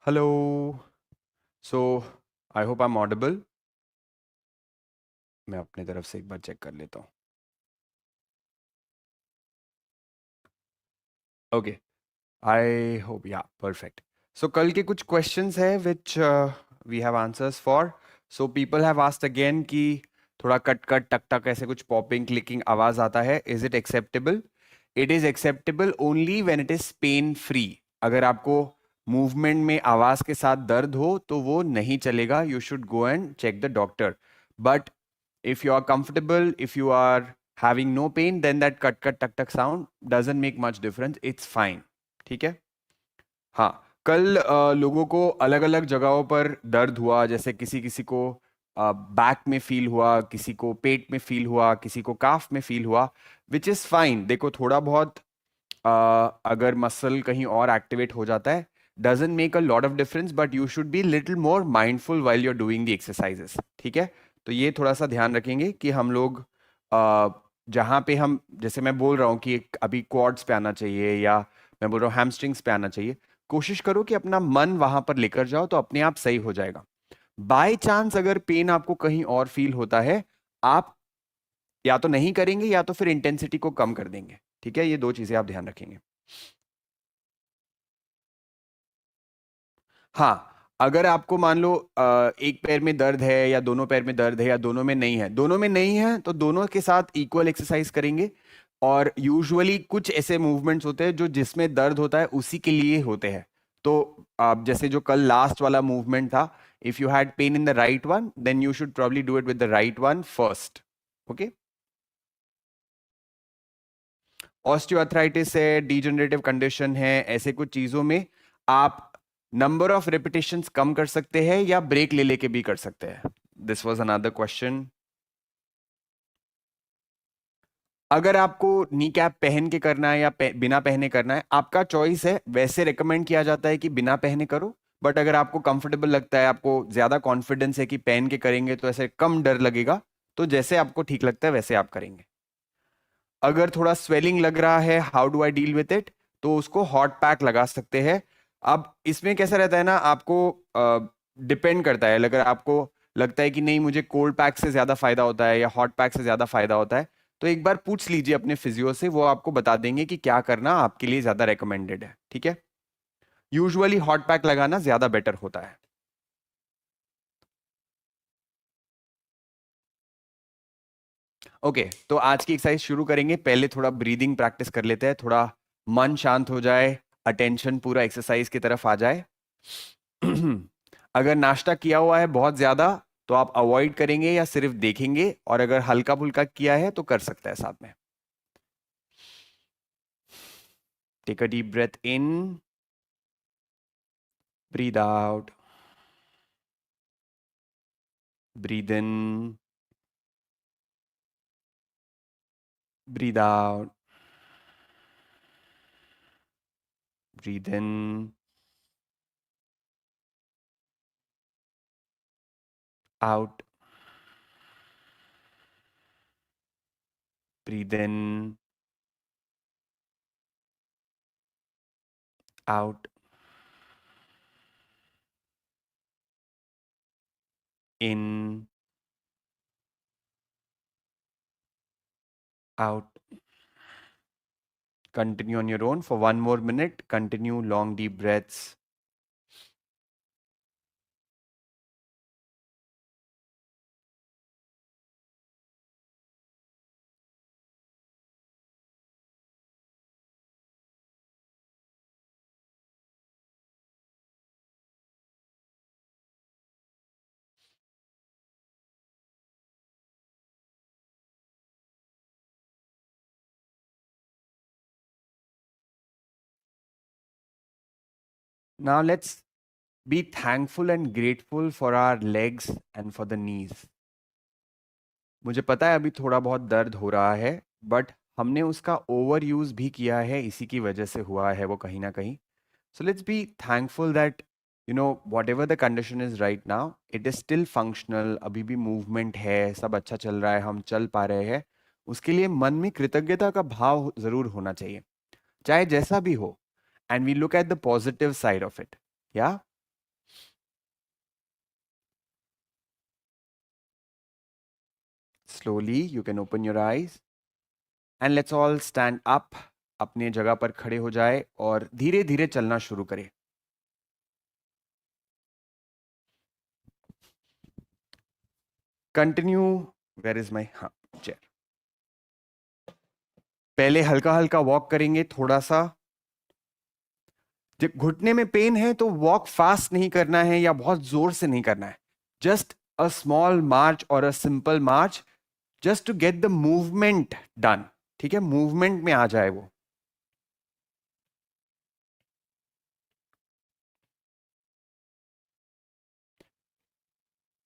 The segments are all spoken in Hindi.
Hello. So I hope I am audible. मैं अपने तरफ से एक बार चेक कर लेता हूँ। ओके, आई होप या परफेक्ट। सो कल के कुछ क्वेश्चंस है which we have answers for. So people have asked again कि थोड़ा कट कट टक टक ऐसे कुछ पॉपिंग क्लिकिंग आवाज आता है, is it acceptable? It is acceptable only when it is pain free. अगर आपको मूवमेंट में आवाज के साथ दर्द हो तो वो नहीं चलेगा, you should go and check the doctor. But if you are comfortable, if you are having no pain, then that cut cut tuck tuck sound doesn't make much difference, it's fine। ठीक है। हाँ, कल लोगों को अलग अलग जगहों पर दर्द हुआ, जैसे किसी किसी को बैक में फील हुआ, किसी को पेट में फील हुआ, किसी को काफ में फील हुआ, विच इज फाइन। देखो थोड़ा बहुत अगर मसल कहीं और एक्टिवेट हो जाता है, doesn't make a lot of difference, but you should be little more mindful while you are doing the exercises. ठीक है। तो ये थोड़ा सा ध्यान रखेंगे कि हम लोग जहाँ पे हम, जैसे मैं बोल रहा हूँ कि अभी क्वाड्स पे आना चाहिए, या मैं बोल रहा हूँ हैमस्ट्रिंग्स पे आना चाहिए, कोशिश करो कि अपना मन वहां पर लेकर जाओ, तो अपने आप सही हो जाएगा। बाय चांस अगर पेन आपको कहीं और फील होता है, आप या तो नहीं करेंगे या तो फिर इंटेंसिटी को कम कर देंगे। ठीक है, ये दो चीजें आप ध्यान रखेंगे। हाँ, अगर आपको मान लो एक पैर में दर्द है या दोनों पैर में दर्द है या दोनों में नहीं है, दोनों में नहीं है तो दोनों के साथ इक्वल एक्सरसाइज करेंगे। और यूजुअली कुछ ऐसे मूवमेंट्स होते हैं जो जिसमें दर्द होता है उसी के लिए होते हैं। तो आप जैसे जो कल लास्ट वाला मूवमेंट था, if you had pain in the right one, then you should probably do it with the right one first. Okay. Osteoarthritis है, डीजनरेटिव कंडीशन है, ऐसे कुछ चीजों में आप नंबर ऑफ रिपीटेशंस कम कर सकते हैं या ब्रेक ले लेके भी कर सकते हैं। This was another question. अगर आपको नी कैप पहन के करना है या बिना पहने करना है, आपका चॉइस है। वैसे रिकमेंड किया जाता है कि बिना पहने करो, बट अगर आपको कंफर्टेबल लगता है, आपको ज्यादा कॉन्फिडेंस है कि पहन के करेंगे तो ऐसे कम डर लगेगा, तो जैसे आपको ठीक लगता है वैसे आप करेंगे। अगर थोड़ा स्वेलिंग लग रहा है, how do I deal with it? तो उसको हॉट पैक लगा सकते हैं। अब इसमें कैसा रहता है ना, आपको डिपेंड करता है। अगर आपको लगता है कि नहीं मुझे कोल्ड पैक से ज्यादा फायदा होता है या हॉट पैक से ज्यादा फायदा होता है, तो एक बार पूछ लीजिए अपने फिजियो से, वो आपको बता देंगे कि क्या करना आपके लिए ज्यादा रेकमेंडेड है। ठीक है। यूजुअली हॉट पैक लगाना ज्यादा बेटर होता है। ओके, तो आज की एक्सरसाइज शुरू करेंगे। पहले थोड़ा ब्रीदिंग प्रैक्टिस कर लेते हैं, थोड़ा मन शांत हो जाए, अटेंशन पूरा एक्सरसाइज की तरफ आ जाए। अगर नाश्ता किया हुआ है बहुत ज्यादा, तो आप अवॉइड करेंगे या सिर्फ देखेंगे, और अगर हल्का फुल्का किया है तो कर सकता है साथ में। Take a deep breath in, breathe out, breathe in, breathe out, breathe in, out, breathe in, out, in, out. Continue on your own for one more minute. Continue long, deep breaths. Now let's be thankful and grateful for our legs and for the knees. मुझे पता है अभी थोड़ा बहुत दर्द हो रहा है, बट हमने उसका ओवर यूज भी किया है, इसी की वजह से हुआ है वो कहीं ना कहीं। So let's be thankful that what ever the condition is right now, it is still functional. अभी भी मूवमेंट है, सब अच्छा चल रहा है, हम चल पा रहे हैं। उसके लिए मन में कृतज्ञता का भाव जरूर होना चाहिए, चाहे जैसा भी हो। And we look at the positive side of it. या slowly you can open your eyes and let's all stand up. अपने जगह पर खड़े हो जाए और धीरे धीरे चलना शुरू करें. Continue. Where is my chair. पहले हल्का हल्का वॉक करेंगे थोड़ा सा. जब घुटने में पेन है तो वॉक फास्ट नहीं करना है या बहुत जोर से नहीं करना है. जस्ट अ स्मॉल मार्च और a simple march just to get the movement done. ठीक है, मूवमेंट में आ जाए वो.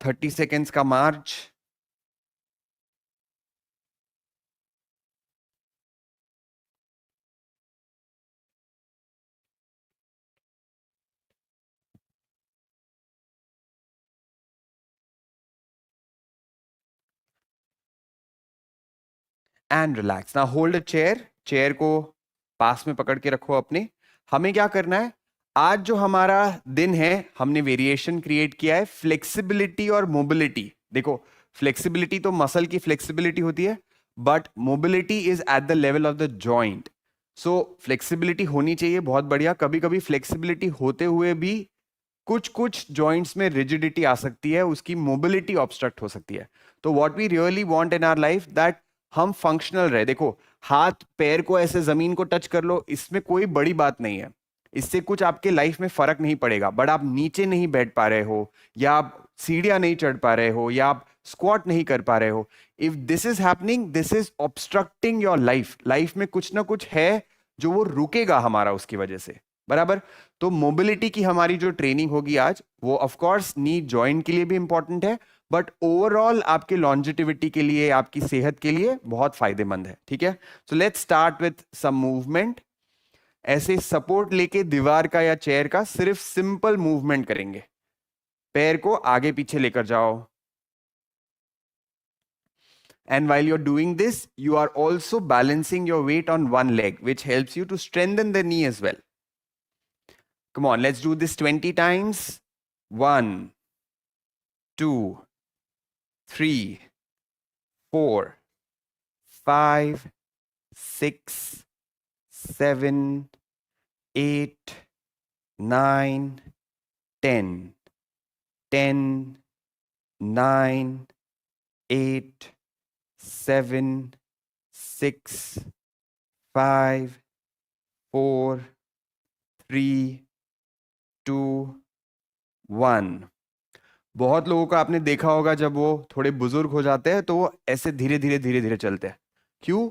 थर्टी सेकेंड्स का march. And relax. Now hold a chair. Chair को पास में पकड़ के रखो अपने. हमें क्या करना है, आज जो हमारा दिन है हमने वेरिएशन क्रिएट किया है फ्लेक्सिबिलिटी और मोबिलिटी. देखो, फ्लेक्सिबिलिटी तो मसल की फ्लेक्सिबिलिटी होती है, but mobility is at the level of the joint. So flexibility होनी चाहिए, बहुत बढ़िया. कभी कभी फ्लेक्सिबिलिटी होते हुए भी कुछ कुछ जॉइंट्स में रिजिडिटी आ सकती है, उसकी मोबिलिटी ऑब्स्ट्रक्ट हो सकती है. तो what we really want in our life that हम फंक्शनल रहे. देखो, हाथ पैर को ऐसे जमीन को टच कर लो, इसमें कोई बड़ी बात नहीं है, इससे कुछ आपके लाइफ में फर्क नहीं पड़ेगा. बट आप नीचे नहीं बैठ पा रहे हो, या आप सीढ़ियां नहीं चढ़ पा रहे हो, या आप स्क्वाट नहीं कर पा रहे हो, if this is happening, this is obstructing your life. Life में कुछ ना कुछ है जो वो रुकेगा हमारा उसकी वजह से. बराबर. तो मोबिलिटी की हमारी जो ट्रेनिंग होगी आज, वो ऑफ कोर्स नी जॉइंट के लिए भी इंपॉर्टेंट है, बट ओवरऑल आपके लॉन्जिटिविटी के लिए, आपकी सेहत के लिए बहुत फायदेमंद है. ठीक है. So let's start with some movement. ऐसे सपोर्ट लेके दीवार का या चेयर का सिर्फ सिंपल मूवमेंट करेंगे. पैर को आगे पीछे लेकर जाओ. And while you're doing this, you are also balancing your weight on one leg, which helps you to strengthen the knee as well. Come on, let's do this 20 times. 1, 2, 3, 4, 5, 6, 7, 8, 9, 10. 10, 9, 8, 7, 6, 5, 4, 3, 2, 1. बहुत लोगों को आपने देखा होगा जब वो थोड़े बुजुर्ग हो जाते हैं तो वो ऐसे धीरे धीरे धीरे धीरे चलते हैं. क्यों?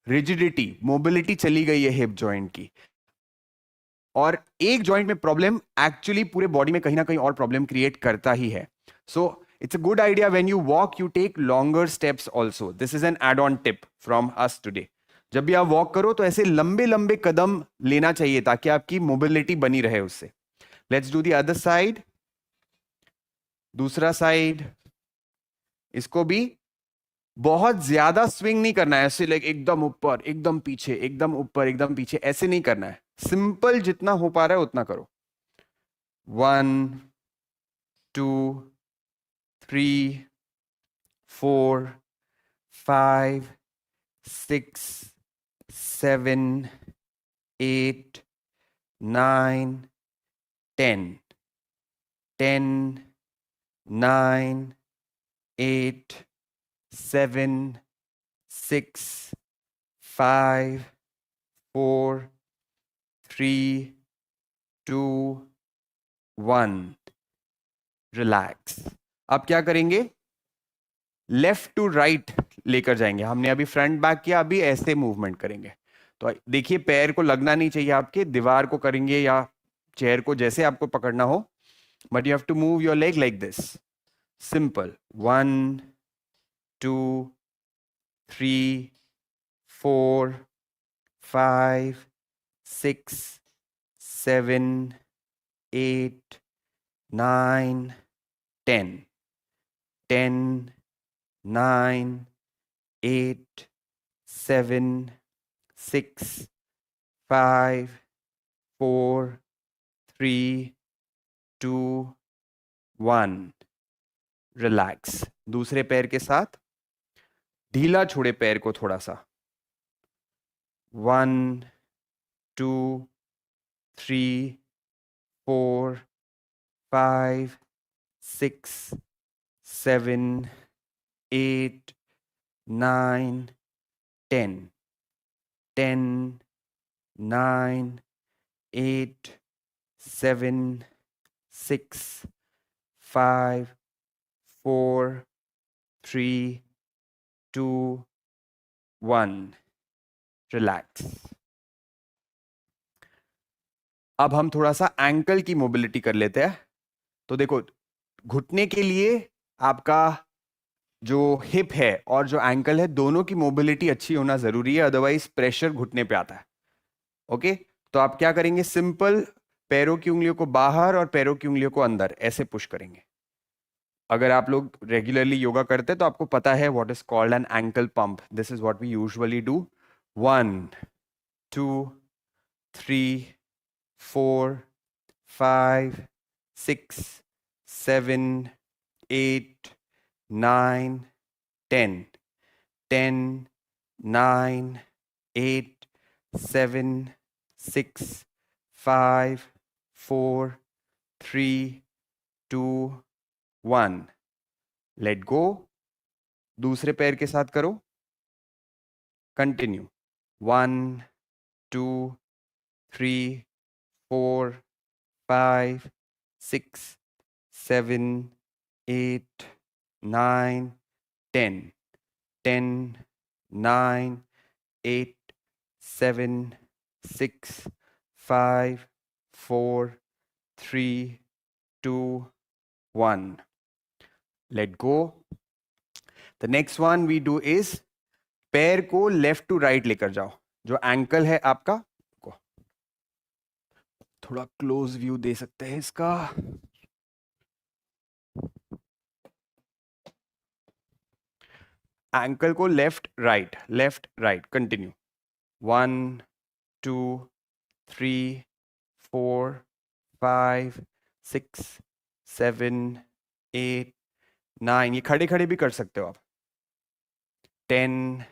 रिजिडिटी, मोबिलिटी चली गई है हिप जॉइंट की. और एक जॉइंट में प्रॉब्लम एक्चुअली पूरे बॉडी में कहीं ना कहीं और प्रॉब्लम क्रिएट करता ही है. So it's a good idea when you walk you take longer steps also. This is an add on tip from us today. जब भी आप वॉक करो तो ऐसे लंबे लंबे कदम लेना चाहिए ताकि आपकी मोबिलिटी बनी रहे उससे. Let's do the other side. दूसरा साइड. इसको भी बहुत ज्यादा स्विंग नहीं करना है, ऐसे लाइक एकदम ऊपर एकदम पीछे, एकदम ऊपर एकदम पीछे, ऐसे नहीं करना है. सिंपल जितना हो पा रहा है उतना करो. 1, 2, 3, 4, 5, 6, 7, 8, 9, 10. 10, 9, 8, 7, 6, 5, 4, 3, 2, 1. रिलैक्स. अब क्या करेंगे? लेफ्ट टू राइट लेकर जाएंगे. हमने अभी फ्रंट बैक किया, अभी ऐसे मूवमेंट करेंगे. तो देखिए, पैर को लगना नहीं चाहिए आपके, दीवार को करेंगे या चेयर को, जैसे आपको पकड़ना हो, but you have to move your leg like this. Simple. 1, 2, 3, 4, 5, 6, 7, 8, 9, 10. 10, 9, 8, 7, 6, 5, 4, 3, 2, 1. Relax. दूसरे पैर के साथ ढीला छोड़े पैर को थोड़ा सा. 1 2 3 4 5 6 7 8 9 10 10 9 8 7 6 5 4 3 2 1. रिलैक्स. अब हम थोड़ा सा एंकल की मोबिलिटी कर लेते हैं. तो देखो, घुटने के लिए आपका जो हिप है और जो एंकल है, दोनों की मोबिलिटी अच्छी होना जरूरी है, अदरवाइज प्रेशर घुटने पे आता है. ओके, तो आप क्या करेंगे, सिंपल पैरों की उंगलियों को बाहर और पैरों की उंगलियों को अंदर ऐसे पुश करेंगे. अगर आप लोग रेगुलरली योगा करते हैं तो आपको पता है what is called an ankle pump. This is what we usually do. 1 2 3 4 5 6 7 8 9 10 10 9 8 7 6 5 4 3 2 1. Let go. दूसरे पैर के साथ करो. Continue. 1 2 3 4 5 6 7 8 9 10 10 9 8 7 6 5 4 3 2 1. Let go. The next one we do is पैर को लेफ्ट टू राइट लेकर जाओ. जो एंकल है आपका को थोड़ा क्लोज व्यू दे सकते हैं इसका. एंकल को लेफ्ट राइट कंटिन्यू. 1 2 3 4 5 6 7 8 9. ये खड़े खड़े भी कर सकते हो आप. 10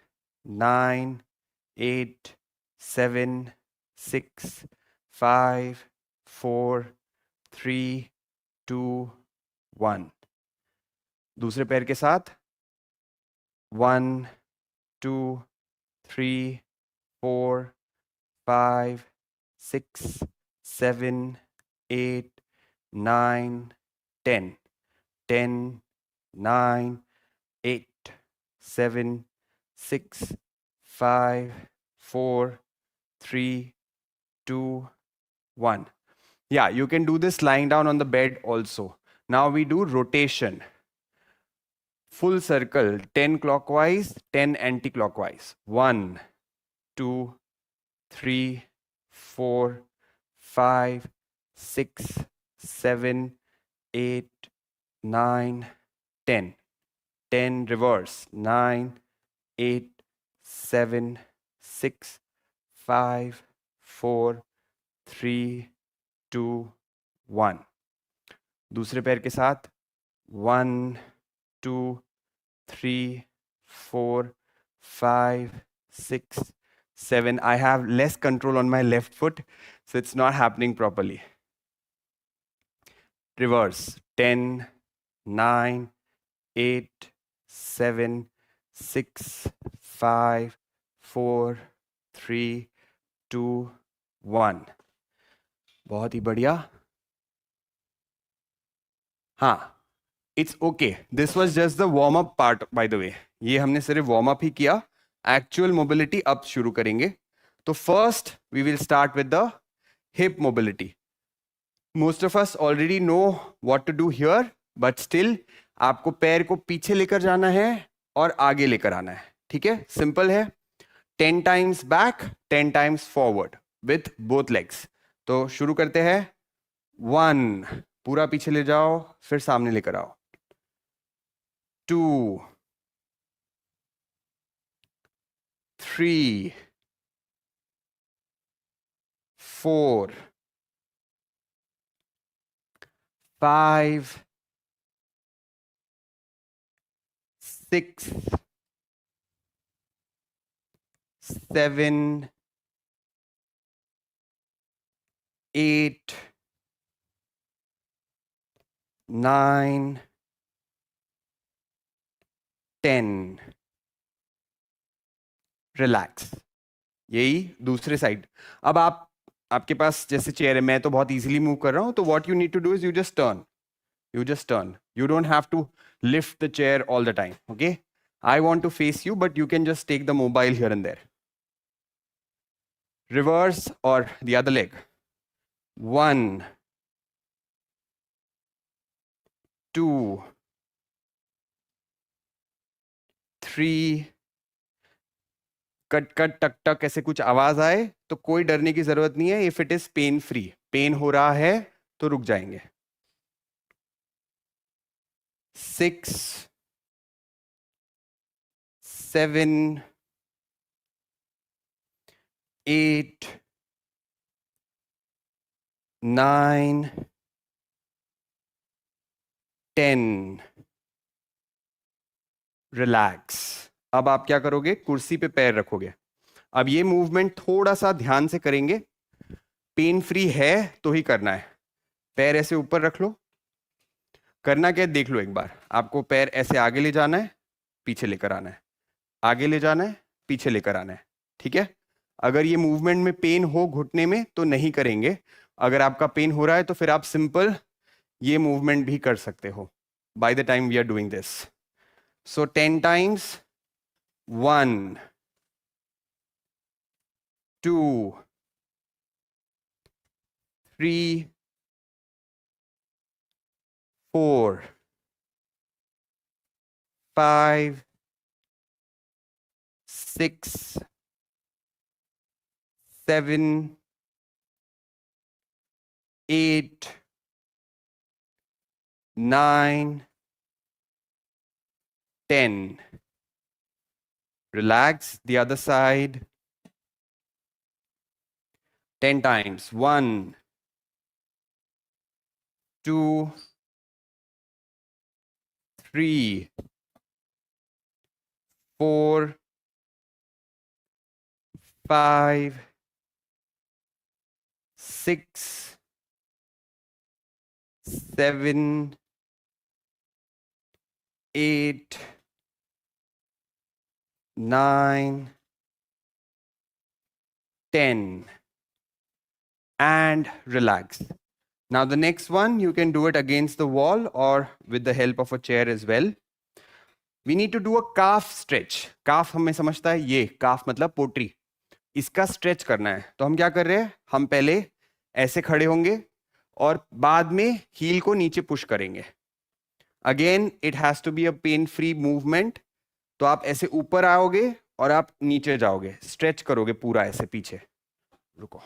9 8 7 6 5 4 3 2 1. दूसरे पैर के साथ. 1 2 3 4 5 6 7 8 9 10 10 9 8 7 6 5 4 3 2 1. Yeah, you can do this lying down on the bed also. Now we do rotation. Full circle, 10 clockwise, 10 anti-clockwise. 1 2 3 4 5 6 7 8 9 10 10 reverse. 9 8 7 6 5 4 3 2 1. दूसरे पैर के साथ. 1 2 3 4 5 6 7. I have less control on my left foot, so it's not happening properly. Reverse. 10 9 8 7 6 5 4 3 2 1. बहुत ही बढ़िया. हाँ, it's okay. This was just the warm up part by the way. ये हमने सिर्फ वार्म अप ही किया. एक्चुअल मोबिलिटी अब शुरू करेंगे. तो first we will start with the hip mobility. Most of us already know what to do here, but still आपको पैर को पीछे लेकर जाना है और आगे लेकर आना है. ठीक है, सिंपल है. 10 times back, 10 times forward with both legs. तो शुरू करते हैं. 1, पूरा पीछे ले जाओ, फिर सामने लेकर आओ. 2 3 4 5 6 7, 8, 9, 10. रिलैक्स. यही दूसरे साइड. अब आपके पास जैसे चेयर है, मैं तो बहुत इजीली मूव कर रहा हूं, तो what you need to do is you just turn. You don't have to lift the chair all the time. Okay, I want to face you, but you can just take the mobile here and there. Reverse or the other leg. 1, 2, 3. Cut cut टक टक ऐसे कुछ आवाज आए तो कोई डरने की जरूरत नहीं है. If it is pain free, pain हो रहा है तो रुक जाएंगे. 6, 7, 8, 9, 10. रिलैक्स. अब आप क्या करोगे, कुर्सी पे पैर रखोगे. अब ये मूवमेंट थोड़ा सा ध्यान से करेंगे. पेन फ्री है तो ही करना है. पैर ऐसे ऊपर रख लो. करना क्या है देख लो एक बार. आपको पैर ऐसे आगे ले जाना है, पीछे लेकर आना है, आगे ले जाना है, पीछे लेकर आना है. ठीक है. अगर ये मूवमेंट में पेन हो घुटने में तो नहीं करेंगे. अगर आपका पेन हो रहा है तो फिर आप सिंपल ये मूवमेंट भी कर सकते हो by the time we are doing this. So 10 times. 1, 2, 3, 4, 5, 6, 7, 8, 9, 10. Relax. The other side. 10 times. 1, 2, 3, 4, 5, 6, 7, 8, 9, 10. And relax. Now the next one, you can do it against the wall or with the help of a chair as well. We need to do a calf stretch. Calf हमें समझता है, ये calf मतलब पोटरी. इसका स्ट्रेच करना है. तो हम क्या कर रहे हैं, हम पहले ऐसे खड़े होंगे और बाद में हील को नीचे पुश करेंगे. Again it has to be a pain free movement. तो आप ऐसे ऊपर आओगे और आप नीचे जाओगे, स्ट्रेच करोगे पूरा ऐसे पीछे. रुको.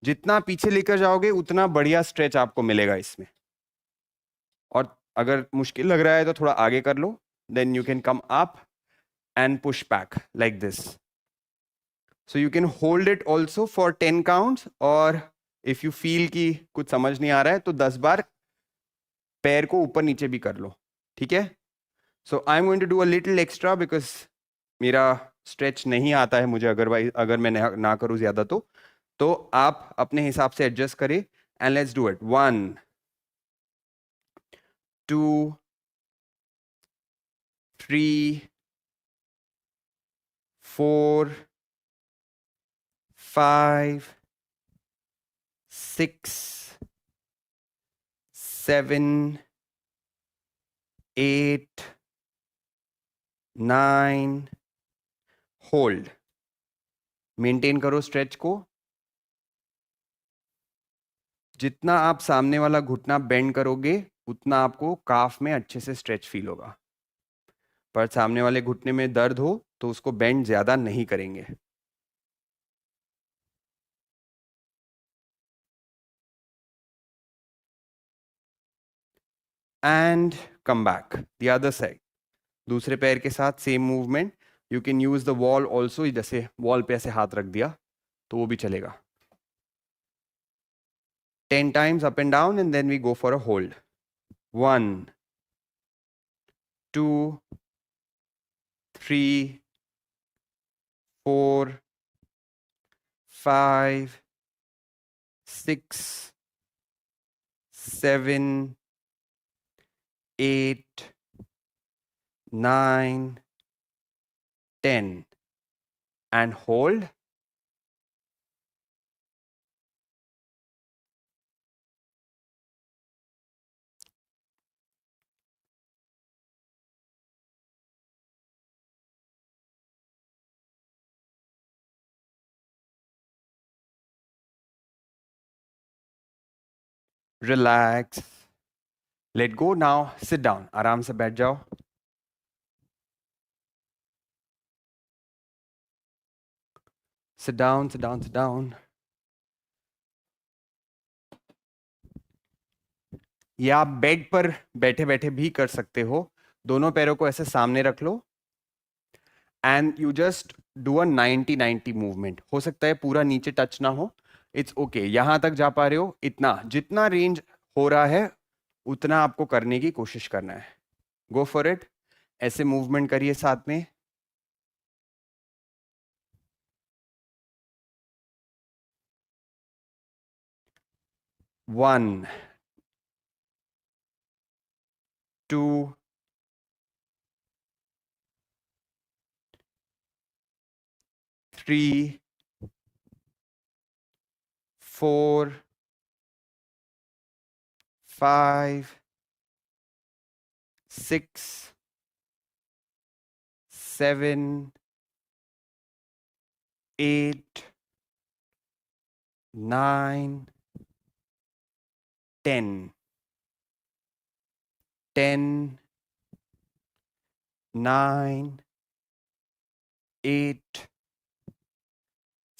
जितना पीछे लेकर जाओगे उतना बढ़िया स्ट्रेच आपको मिलेगा इसमें. और अगर मुश्किल लग रहा है तो थोड़ा आगे कर लो. Then you can come up and push back like this. So you can hold it also for 10 counts, or if you feel कि कुछ समझ नहीं आ रहा है तो 10 बार पैर को ऊपर नीचे भी कर लो. ठीक है. So I'm going to do a little extra because मेरा स्ट्रेच नहीं आता है मुझे, अगर मैं ना करूं ज्यादा तो आप अपने हिसाब से एडजस्ट करें. And let's do it. 1, 2, 3, 4, 5, 6, 7, 8, 9. Hold. Maintain करो स्ट्रेच को. जितना आप सामने वाला घुटना बेंड करोगे उतना आपको काफ में अच्छे से स्ट्रेच फील होगा. पर सामने वाले घुटने में दर्द हो तो उसको बेंड ज्यादा नहीं करेंगे. And come back the other side. दूसरे पैर के साथ same movement. You can use the wall also. जैसे वॉल पे ऐसे हाथ रख दिया तो वो भी चलेगा. 10 times up and down and then we go for a hold. 1, 2, 3, 4, 5, 6, 7, 8, 9, 10, and hold. Relax. Let go now. Sit down. आराम से बैठ जाओ. Sit down, sit down, sit down. या आप बेड पर बैठे बैठे भी कर सकते हो. दोनों पैरों को ऐसे सामने रख लो and you just do a 90-90 movement. हो सकता है पूरा नीचे टच ना हो. It's okay. यहां तक जा पा रहे हो इतना, जितना रेंज हो रहा है उतना आपको करने की कोशिश करना है. Go for it. ऐसे मूवमेंट करिए साथ में. 1, 2, 3, 4, 5, 6, 7, 8, 9, 10. 10, 9, 8,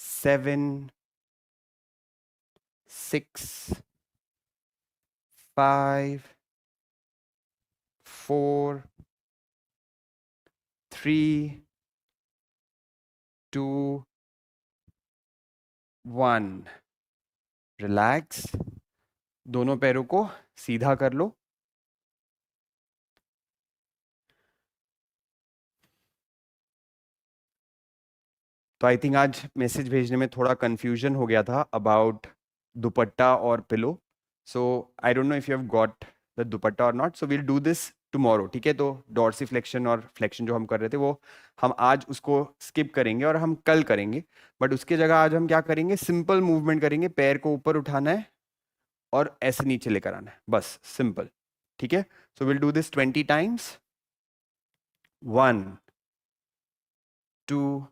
7, 6, 5, 4, 3, 2, 1. रिलैक्स. दोनों पैरों को सीधा कर लो. तो आई थिंक आज मैसेज भेजने में थोड़ा कंफ्यूजन हो गया था अबाउट दुपट्टा और pillow. So I don't know if you have got the dupatta or not. So we'll do this tomorrow. ठीक है. तो डॉर्सी फ्लेक्शन और फ्लेक्शन जो हम कर रहे थे वो हम आज उसको स्किप करेंगे और हम कल करेंगे. बट उसके जगह आज हम क्या करेंगे, सिंपल मूवमेंट करेंगे. पैर को ऊपर उठाना है और ऐसे नीचे लेकर आना है, बस सिंपल. ठीक है. So will do this 20 times. 1, 2,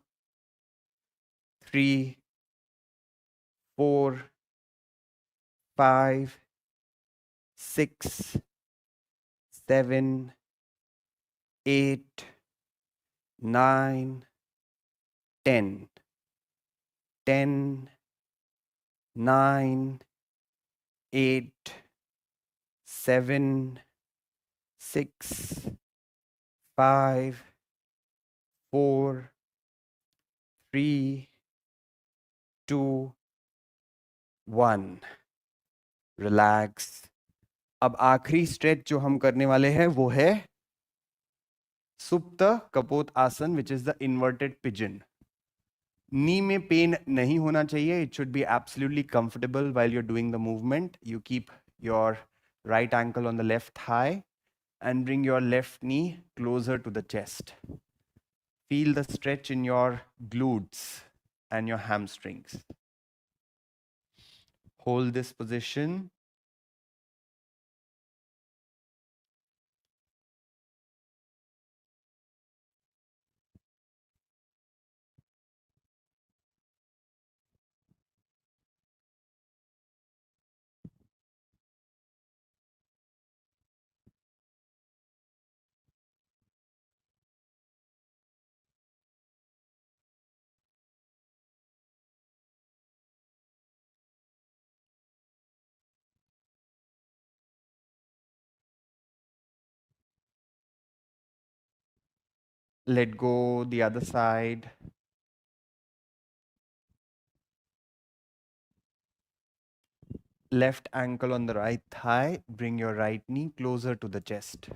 3, 4, 5, 6, 7, 8, 9, 10. 10, 9, 8, 7, 6, 5, 4, 3, 2, 1. Relax. अब आखिरी स्ट्रेच जो हम करने वाले हैं वो है supta kapot asana, which is the inverted pigeon. Knee में पेन नहीं होना चाहिए. It should be absolutely comfortable while you are doing the movement. You keep your right ankle on the left thigh and bring your left knee closer to the chest. Feel the stretch in your glutes and your hamstrings. Hold this position. Let go the other side. Left ankle on the right thigh. Bring your right knee closer to the chest.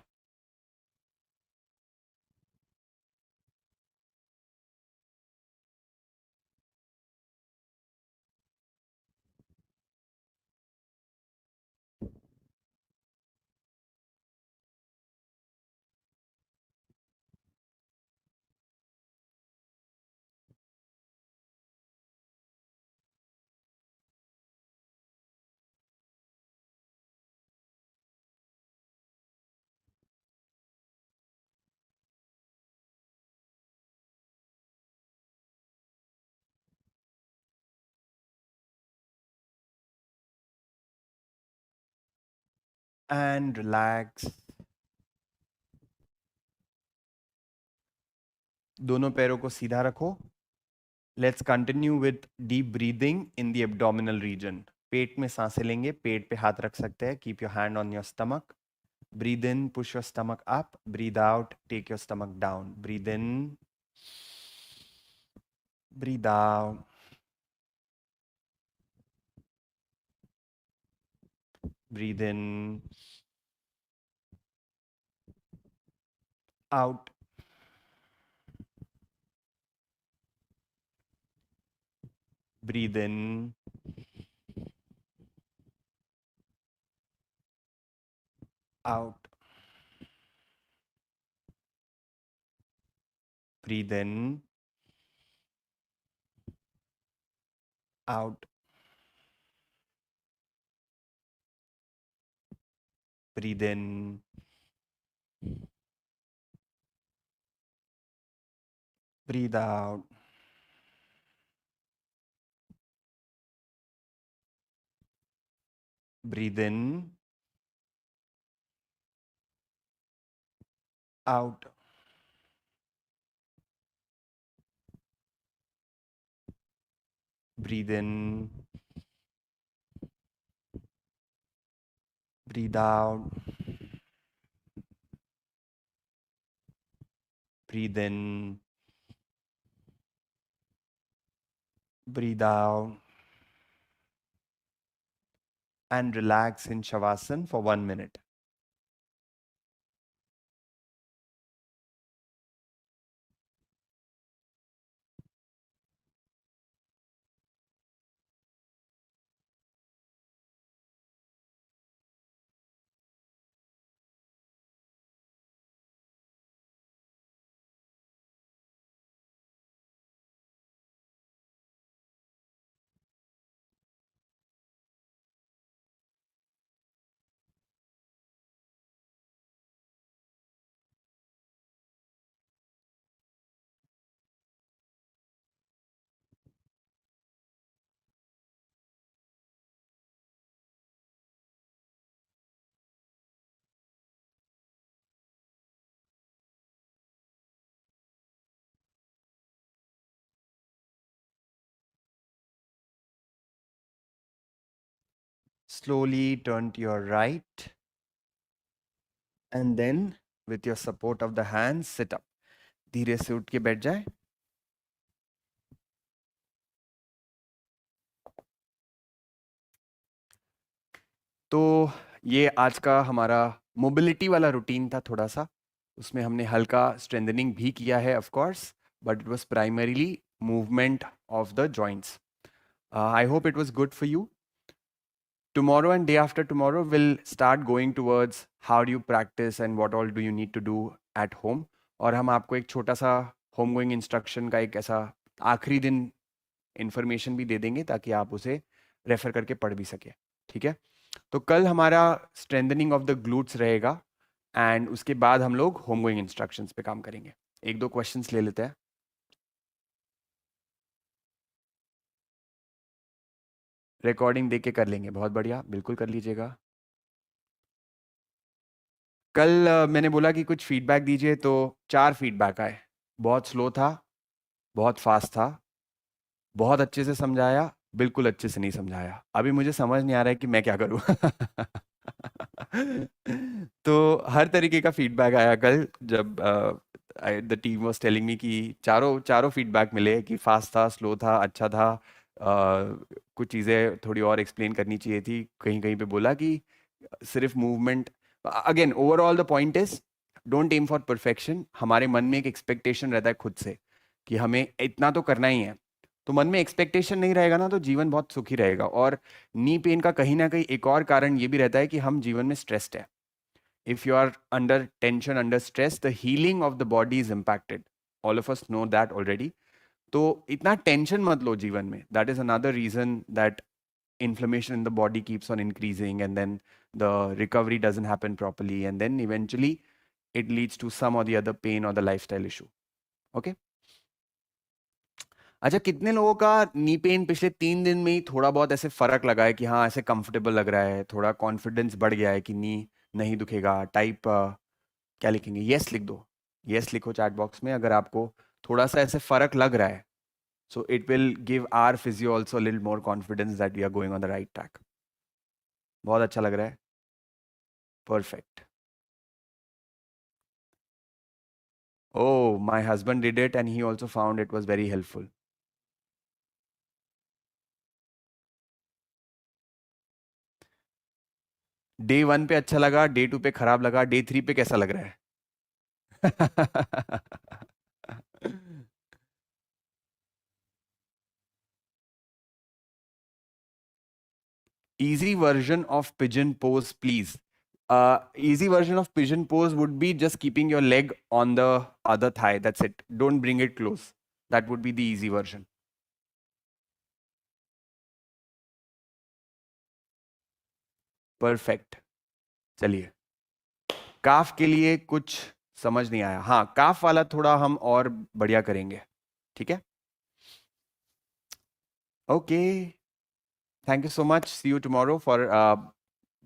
and relax. दोनों पैरों को सीधा रखो. Let's continue with deep breathing in the abdominal region. पेट में सांसें लेंगे. पेट पे हाथ रख सकते हैं. Keep your hand on your stomach. Breathe in, push your stomach up. Breathe out, take your stomach down. Breathe in, breathe out. Breathe in, out. Breathe in, out. Breathe in, out. Breathe in, breathe out. Breathe in, out. Breathe in, breathe out. Breathe in, breathe out. And relax in Shavasana for 1 minute. Slowly turn to your right. And then with your support of the hands, sit up. धीरे से उठ के बैठ जाए. तो ये आज का हमारा मोबिलिटी वाला रूटीन था. थोड़ा सा उसमें हमने हल्का स्ट्रेंथनिंग भी किया है of course, but it was primarily movement of the joints. I hope it was good for you. Tomorrow and day after tomorrow we'll start going towards how do you practice and what all do you need to do at home. और हम आपको एक छोटा सा होम गोइंग इंस्ट्रक्शन का एक ऐसा आखिरी दिन इंफॉर्मेशन भी दे देंगे ताकि आप उसे रेफर करके पढ़ भी सके. ठीक है. तो कल हमारा स्ट्रेंथनिंग ऑफ द ग्लूट्स रहेगा एंड उसके बाद हम लोग होम गोइंग इंस्ट्रक्शंस पे काम करेंगे. एक दो क्वेश्चंस ले लेते हैं. रिकॉर्डिंग देख के कर लेंगे. बहुत बढ़िया, बिल्कुल कर लीजिएगा. कल मैंने बोला कि कुछ फीडबैक दीजिए, तो 4 फीडबैक आए. बहुत स्लो था, बहुत फास्ट था, बहुत अच्छे से समझाया, बिल्कुल अच्छे से नहीं समझाया. अभी मुझे समझ नहीं आ रहा है कि मैं क्या करूं. तो हर तरीके का फीडबैक आया कल जब the team was telling me कि चारों चारों फीडबैक मिले कि फास्ट था, स्लो था, अच्छा था. कुछ चीज़ें थोड़ी और एक्सप्लेन करनी चाहिए थी. कहीं कहीं पे बोला कि सिर्फ movement. Again overall the point is don't aim for perfection. हमारे मन में एक एक्सपेक्टेशन रहता है खुद से कि हमें इतना तो करना ही है. तो मन में एक्सपेक्टेशन नहीं रहेगा ना, तो जीवन बहुत सुखी रहेगा. और नी पेन का कहीं ना कहीं एक और कारण ये भी रहता है कि हम जीवन में स्ट्रेस्ड है. If you are under tension, under stress, the healing of the body is impacted. All of us know that already. तो इतना टेंशन मत लो जीवन में. That is another reason that inflammation in the body keeps on increasing, and then the recovery doesn't happen properly, and then eventually it leads to some or the other pain or the lifestyle issue. Okay. अच्छा, कितने लोगों का नी पेन पिछले 3 दिन में ही थोड़ा बहुत ऐसे फर्क लगा है कि हाँ ऐसे कंफर्टेबल लग रहा है, थोड़ा कॉन्फिडेंस बढ़ गया है कि नी नहीं दुखेगा टाइप क्या लिखेंगे? यस लिख दो, यस लिखो चैट बॉक्स में अगर आपको थोड़ा सा ऐसे फर्क लग रहा है. So it will give our physio also little more confidence that we are going on the right track. बहुत अच्छा लग रहा है. Perfect. Oh, my husband did it and he also found it was very helpful. Day 1 पे अच्छा लगा, डे 2 पे खराब लगा, डे 3 पे कैसा लग रहा है? Easy version of pigeon pose, please. Easy version of pigeon pose would be just keeping your leg on the other thigh. That's it. Don't bring it close. That would be the easy version. Perfect. चलिए. काफ के लिए कुछ समझ नहीं आया. हाँ, काफ वाला थोड़ा हम और बढ़िया करेंगे. ठीक है? Okay. Thank you so much. See you tomorrow for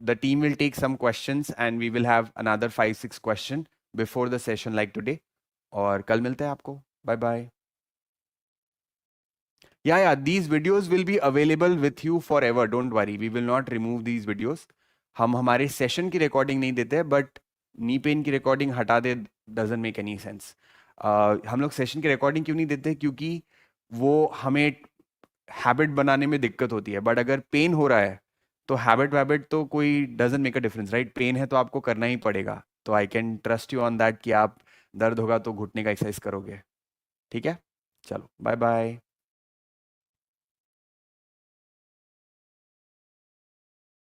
the team will take some questions and we will have another 5-6 question before the session like today. और कल मिलते हैं आपको. Bye bye. Yeah, these videos will be available with you forever. Don't worry. We will not remove these videos. हम हमारे सेशन की रिकॉर्डिंग नहीं देते, बट नी पेन की रिकॉर्डिंग हटा दे डजंट मेक एनी सेंस. हम लोग सेशन की रिकॉर्डिंग क्यों नहीं देते? क्योंकि वो हमें हैबिट बनाने में दिक्कत होती है. बट अगर पेन हो रहा है तो हैबिट वैबिट तो कोई doesn't make a difference, right? Pain है तो आपको करना ही पड़ेगा. तो I can trust you on that कि आप दर्द होगा तो घुटने का एक्सरसाइज करोगे. ठीक है? चलो, बाय बाय.